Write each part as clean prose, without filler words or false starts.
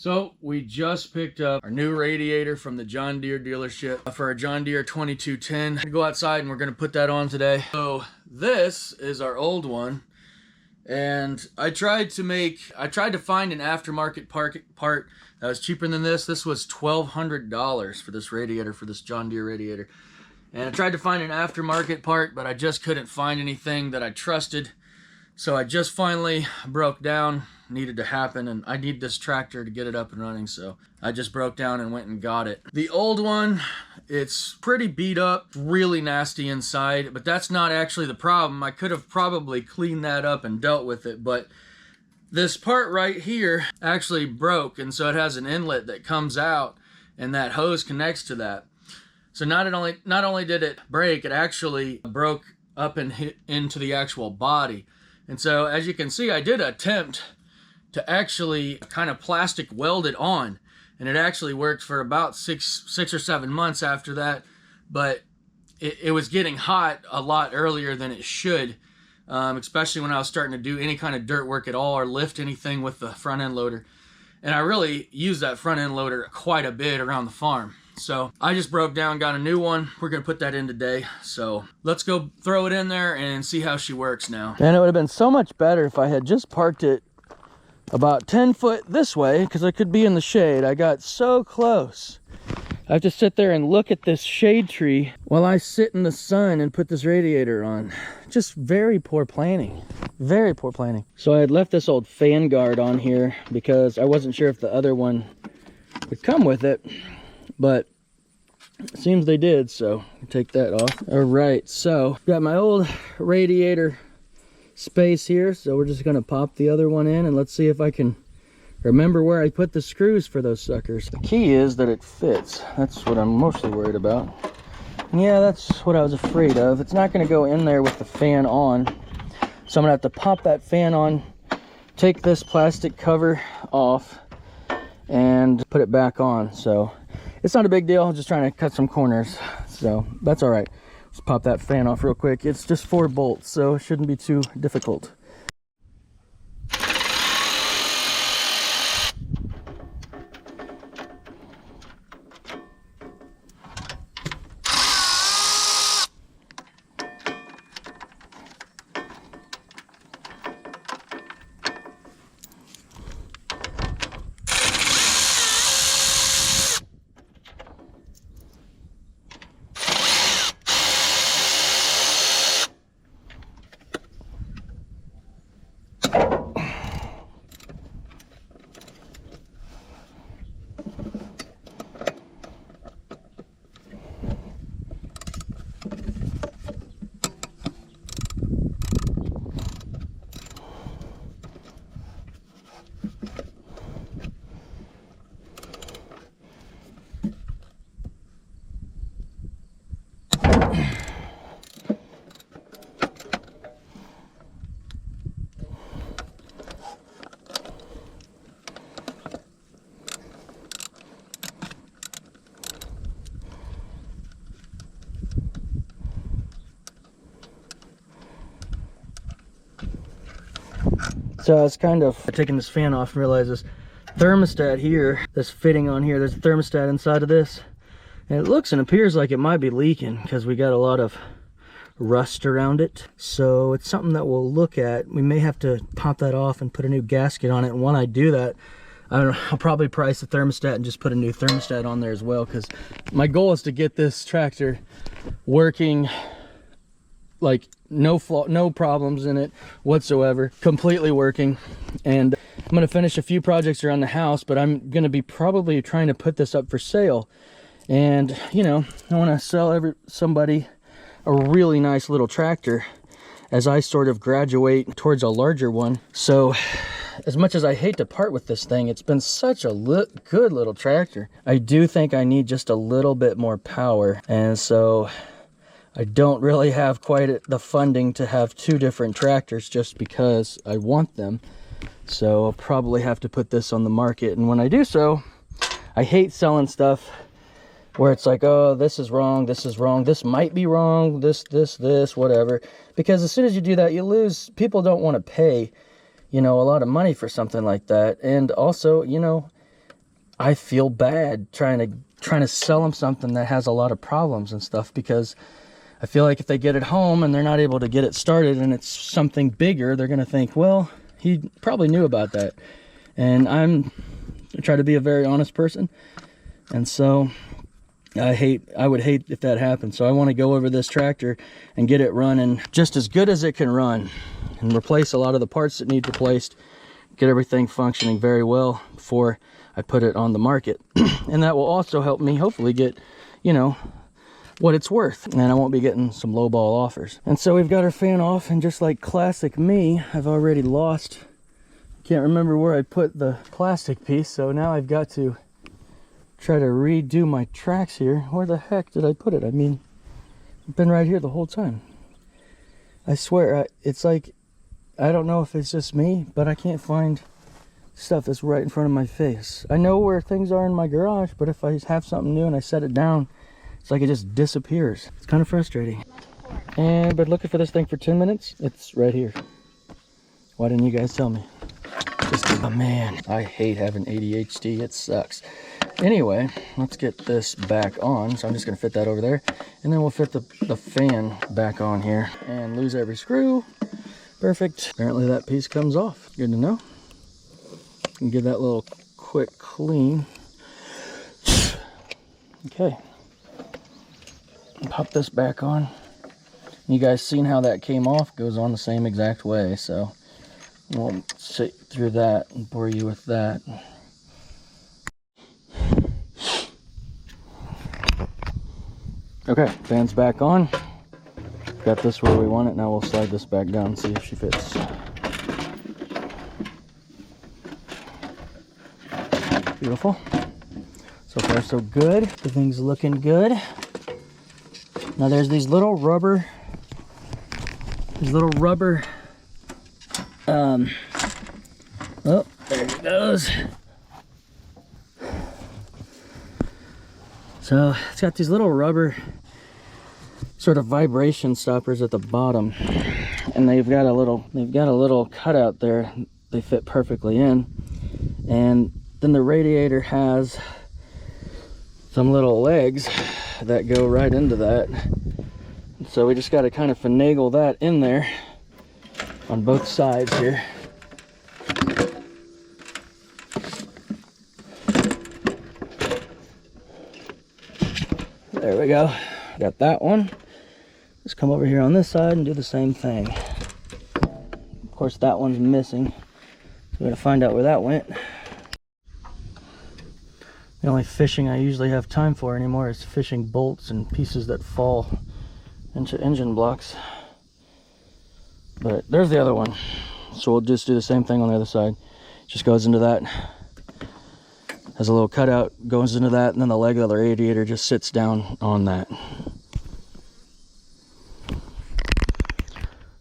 So we just picked up our new radiator from the John Deere dealership for a John Deere 2210. Go outside and we're going to put that on today. So this is our old one, and I tried to find an aftermarket part that was cheaper than this. This was $1,200 for this radiator, for this John Deere radiator. And I tried to find an aftermarket part, but I just couldn't find anything that I trusted. So I just finally broke down. Needed to happen, and I need this tractor to get it up and running, so I just broke down and went and got it. The old one, it's pretty beat up, really nasty inside, but that's not actually the problem. I could have probably cleaned that up and dealt with it, but this part right here actually broke, and so it has an inlet that comes out, and that hose connects to that. So not only did it break, it actually broke up and hit into the actual body. And so as you can see, I did attempt to actually kind of plastic weld it on, and it actually worked for about six or 7 months after that, but it was getting hot a lot earlier than it should, especially when I was starting to do any kind of dirt work at all or lift anything with the front end loader. And I really used that front end loader quite a bit around the farm. So I just broke down, got a new one. We're gonna put that in today. So let's go throw it in there and see how she works now. And it would have been so much better if I had just parked it about 10 foot this way, because I could be in the shade. I got so close. I have to sit there and look at this shade tree while I sit in the sun and put this radiator on. Just very poor planning. Very poor planning. So I had left this old fan guard on here because I wasn't sure if the other one would come with it, but it seems they did, so take that off. All right, so got my old radiator space here, so we're just gonna pop the other one in, and let's see if I can remember where I put the screws for those suckers. The key is that it fits. That's what I'm mostly worried about. And yeah, that's what I was afraid of. It's not gonna go in there with the fan on, so I'm gonna have to pop that fan on, take this plastic cover off, and put it back on. So it's not a big deal. I'm just trying to cut some corners, so that's all right. Let's pop that fan off real quick. It's just 4 bolts, so it shouldn't be too difficult. So I was kind of taking this fan off and realized this thermostat here, this fitting on here, there's a thermostat inside of this. And it looks and appears like it might be leaking because we got a lot of rust around it. So it's something that we'll look at. We may have to pop that off and put a new gasket on it. And when I do that, I don't know, I'll probably price the thermostat and just put a new thermostat on there as well, because my goal is to get this tractor working like no problems in it whatsoever, completely working. And I'm going to finish a few projects around the house, but I'm going to be probably trying to put this up for sale. And you know, I want to sell somebody a really nice little tractor as I sort of graduate towards a larger one. So as much as I hate to part with this thing, it's been such a good little tractor. I do think I need just a little bit more power, and so I don't really have quite the funding to have 2 different tractors just because I want them. So I'll probably have to put this on the market, and when I do so, I hate selling stuff where it's like, oh, this is wrong, this might be wrong, this, whatever. Because as soon as you do that, you lose. People don't want to pay, you know, a lot of money for something like that. And also, you know, I feel bad trying to sell them something that has a lot of problems and stuff, because I feel like if they get it home and they're not able to get it started and it's something bigger, they're gonna think, well, he probably knew about that. And I try to be a very honest person, and so I would hate if that happened. So I want to go over this tractor and get it running just as good as it can run, and replace a lot of the parts that need replaced, get everything functioning very well before I put it on the market. And that will also help me hopefully get, you know, what it's worth, and I won't be getting some lowball offers. And so we've got our fan off, and just like classic me, I've already lost, can't remember where I put the plastic piece, so now I've got to try to redo my tracks here. Where the heck did I put it? I mean, it's been right here the whole time. I swear, it's like, I don't know if it's just me, but I can't find stuff that's right in front of my face. I know where things are in my garage, but if I have something new and I set it down, it's like it just disappears. It's kind of frustrating. And I've been looking for this thing for 10 minutes. It's right here. Why didn't you guys tell me? Oh man, I hate having ADHD. It sucks. Anyway, let's get this back on. So I'm just gonna fit that over there, and then we'll fit the fan back on here and lose every screw. Perfect. Apparently that piece comes off. Good to know. And give that little quick clean. Okay. Pop this back on. You guys seen how that came off? Goes on the same exact way, so I won't sit through that and bore you with that. Okay, fan's back on. Got this where we want it. Now we'll slide this back down and see if she fits. Beautiful. So far so good. Everything's looking good. Now there's these little rubber oh, there it goes. So it's got these little rubber sort of vibration stoppers at the bottom, and they've got a little cutout there. They fit perfectly in, and then the radiator has some little legs that go right into that. So we just got to kind of finagle that in there on both sides here. There we go. Got that one. Let's come over here on this side and do the same thing. Of course, that one's missing, so we got to find out where that went. The only fishing I usually have time for anymore is fishing bolts and pieces that fall into engine blocks. But there's the other one. So we'll just do the same thing on the other side. Just goes into that. Has a little cutout, goes into that, and then the leg of the radiator just sits down on that.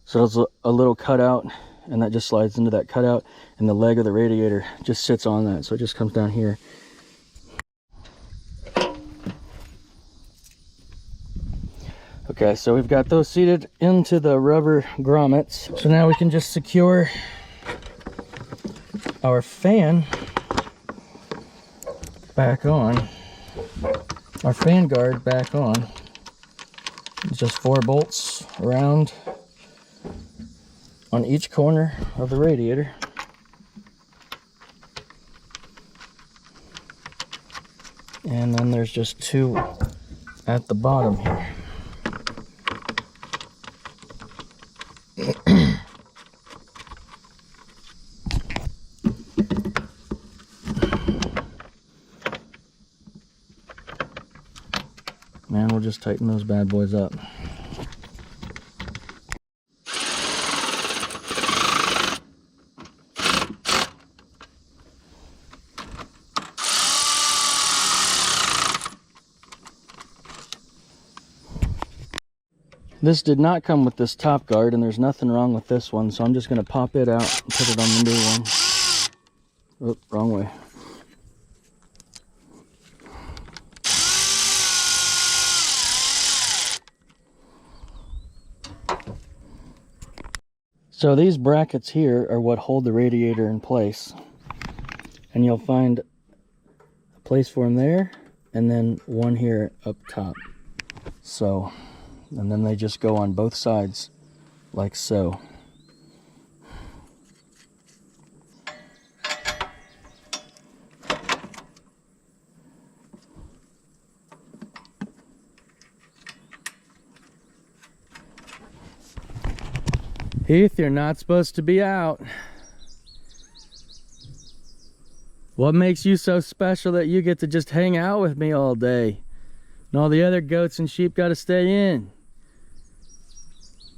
So there's a little cutout, and that just slides into that cutout, and the leg of the radiator just sits on that. So it just comes down here. Okay, so we've got those seated into the rubber grommets. So now we can just secure our fan back on. Our fan guard back on. It's just 4 bolts around on each corner of the radiator. And then there's just 2 at the bottom here. Man, we'll just tighten those bad boys up. This did not come with this top guard, and there's nothing wrong with this one, so I'm just going to pop it out and put it on the new one. Oop, wrong way. So these brackets here are what hold the radiator in place, and you'll find place for them there, and then one here up top. So, and then they just go on both sides like so. Heath, you're not supposed to be out. What makes you so special that you get to just hang out with me all day? And all the other goats and sheep got to stay in.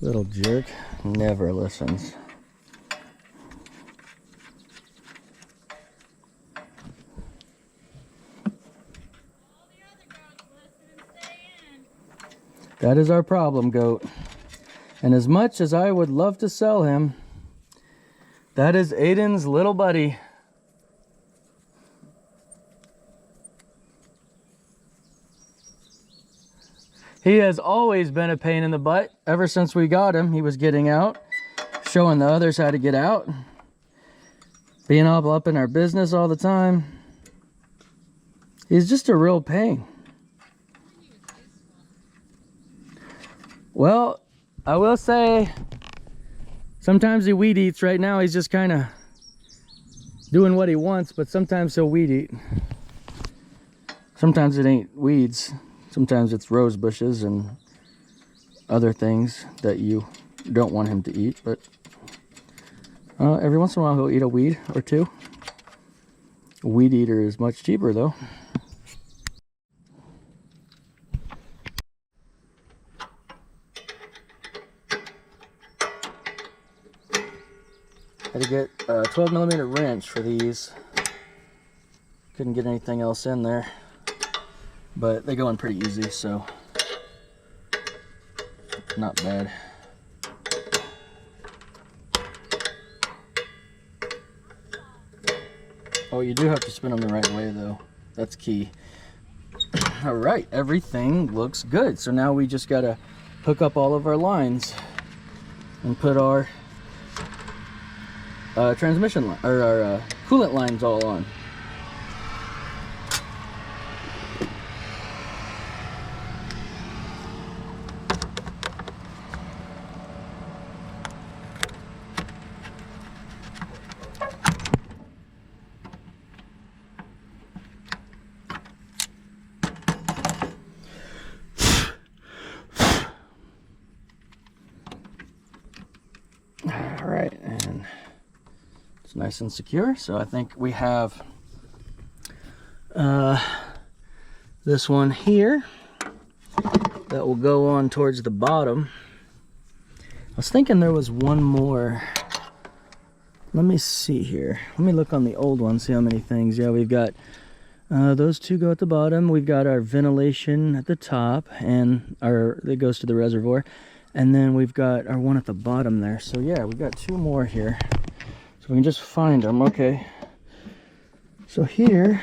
Little jerk, never listens. That is our problem, goat. And as much as I would love to sell him, that is Aiden's little buddy. He has always been a pain in the butt. Ever since we got him, he was getting out, showing the others how to get out, being all up in our business all the time. He's just a real pain. Well, I will say, sometimes he weed eats. Right now he's just kind of doing what he wants, but sometimes he'll weed eat. Sometimes it ain't weeds. Sometimes it's rose bushes and other things that you don't want him to eat, but every once in a while he'll eat a weed or two. A weed eater is much cheaper though. Had to get a 12mm wrench for these. Couldn't get anything else in there, but they go in pretty easy, so not bad. Oh, you do have to spin them the right way though. That's key. All right, everything looks good. So now we just gotta hook up all of our lines and put our transmission line, or our coolant lines all on. All right, and it's nice and secure. So I think we have this one here that will go on towards the bottom. I was thinking there was one more. Let me see here. Let me look on the old one, see how many things. Yeah, we've got those two go at the bottom. We've got our ventilation at the top, and it goes to the reservoir. And then we've got our one at the bottom there. So yeah, we've got two more here. So we can just find them. Okay. So here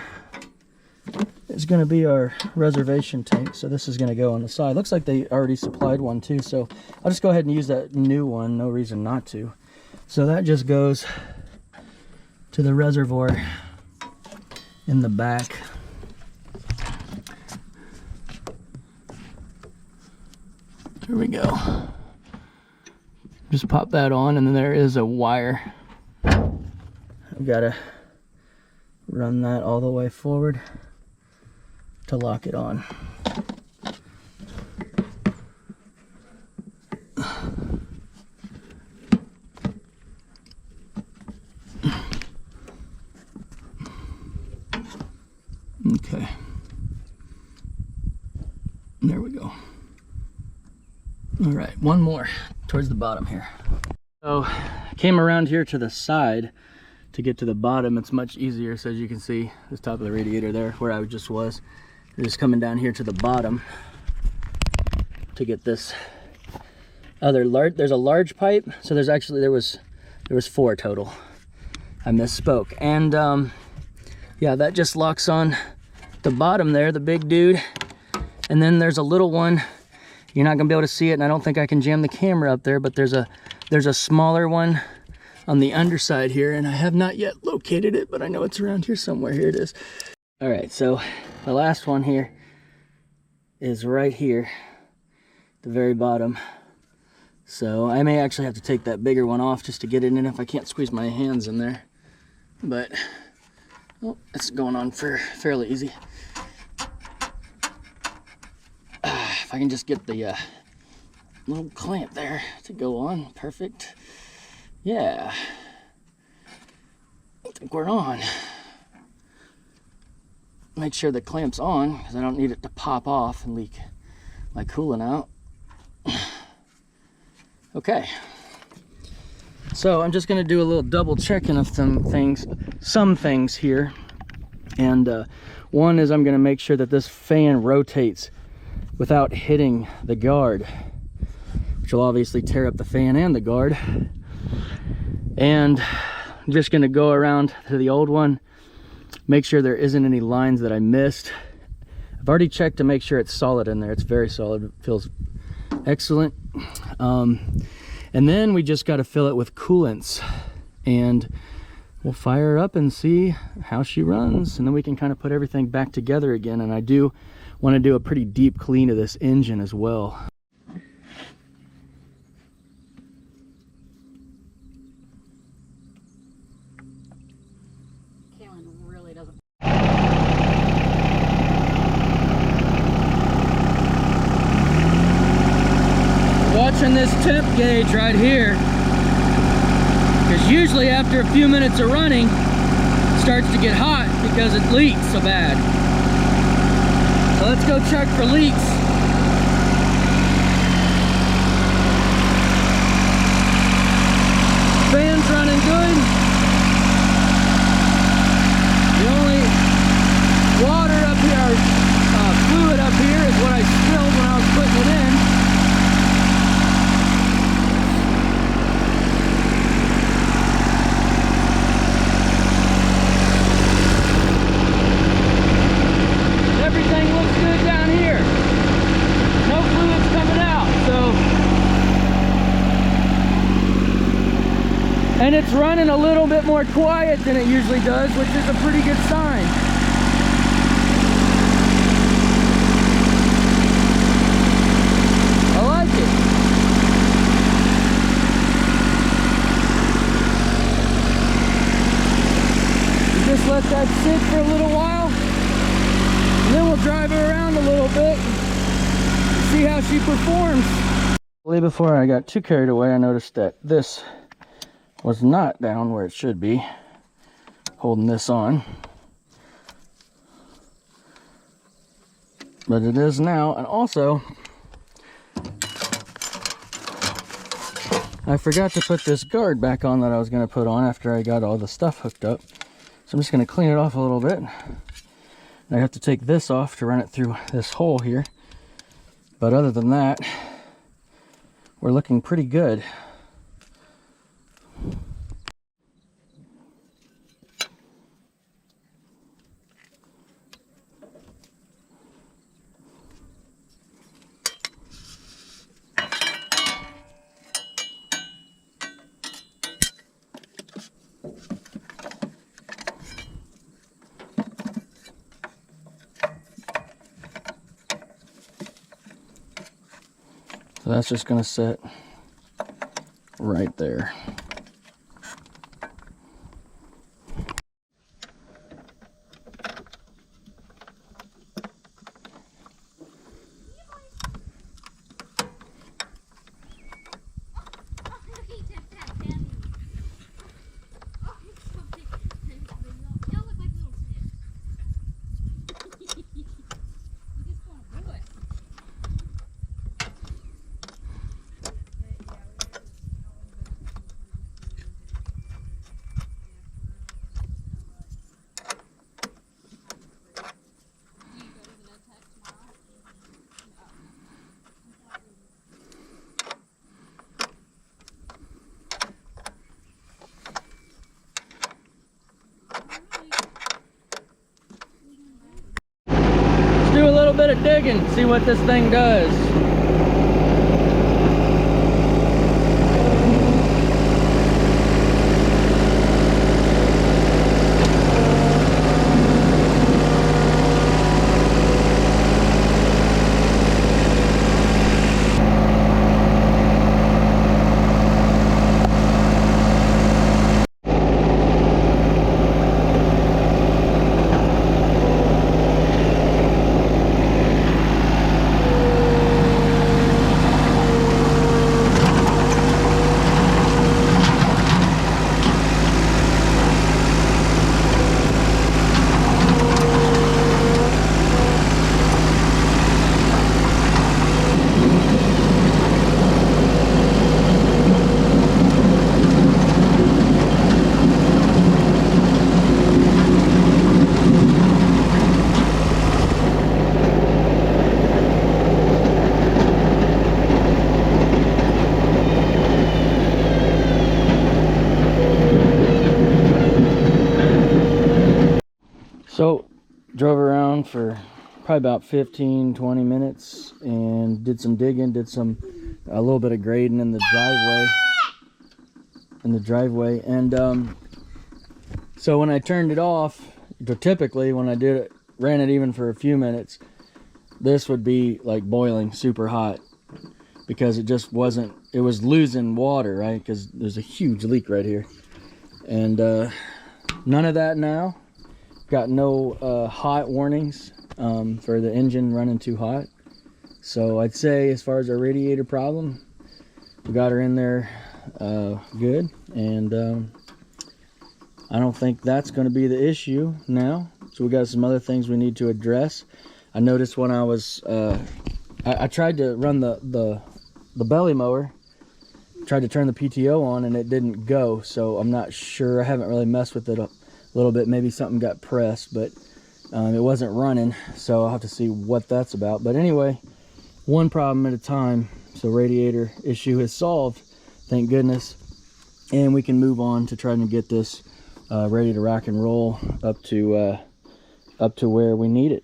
is going to be our reservation tank. So this is going to go on the side. Looks like they already supplied one too. So I'll just go ahead and use that new one. No reason not to. So that just goes to the reservoir in the back. Here we go. Just pop that on, and then there is a wire. I've got to run that all the way forward to lock it on. Okay. There we go. All right, one more towards the bottom here. So I came around here to the side to get to the bottom. It's much easier. So as you can see, this top of the radiator there, where I just was, just coming down here to the bottom to get this other large. There's a large pipe. So there's actually there was four total. I misspoke. And yeah, that just locks on the bottom there, the big dude. And then there's a little one. You're not gonna be able to see it, and I don't think I can jam the camera up there, but there's a smaller one on the underside here, and I have not yet located it, but I know it's around here somewhere. Here it is. All right, so the last one here is right here, the very bottom. So I may actually have to take that bigger one off just to get it in if I can't squeeze my hands in there. But oh, it's going on fairly easy. If I can just get the little clamp there to go on, perfect. Yeah, I think we're on. Make sure the clamp's on because I don't need it to pop off and leak my coolant out. Okay, so I'm just gonna do a little double checking of some things here. And one is I'm gonna make sure that this fan rotates without hitting the guard, which will obviously tear up the fan and the guard. And I'm just gonna go around to the old one, make sure there isn't any lines that I missed. I've already checked to make sure it's solid in there. It's very solid, it feels excellent. And then we just got to fill it with coolants, and we'll fire her up and see how she runs, and then we can kind of put everything back together again. And I do want to do a pretty deep clean of this engine as well. Watching this temp gauge right here, because usually after a few minutes of running it starts to get hot because it leaks so bad. So let's go check for leaks. Fan's running good. The only water up here, fluid up here, is what I spilled when I was putting it in. And it's running a little bit more quiet than it usually does, which is a pretty good sign. I like it. You just let that sit for a little while, and then we'll drive her around a little bit and see how she performs. Before I got too carried away, I noticed that this was not down where it should be, holding this on, but it is now. And also I forgot to put this guard back on that I was going to put on after I got all the stuff hooked up, so I'm just going to clean it off a little bit. I have to take this off to run it through this hole here, but other than that, we're looking pretty good. So that's just going to sit right there. Do a little bit of digging, see what this thing does. drove around for probably about 15-20 minutes and did some digging, did a little bit of grading in the driveway. And so when I turned it off, typically when I did it, ran it even for a few minutes, this would be like boiling super hot, because it just wasn't, it was losing water, right? Because there's a huge leak right here. And none of that now. Got no hot warnings for the engine running too hot. So I'd say as far as our radiator problem, we got her in there good. And I don't think that's going to be the issue now. So we got some other things we need to address. I noticed when I was, I tried to run the belly mower, tried to turn the PTO on, and it didn't go. So I'm not sure. I haven't really messed with it a little bit. Maybe something got pressed, but it wasn't running. So I'll have to see what that's about. But anyway, one problem at a time. So radiator issue is solved, thank goodness. And we can move on to trying to get this ready to rock and roll up to where we need it.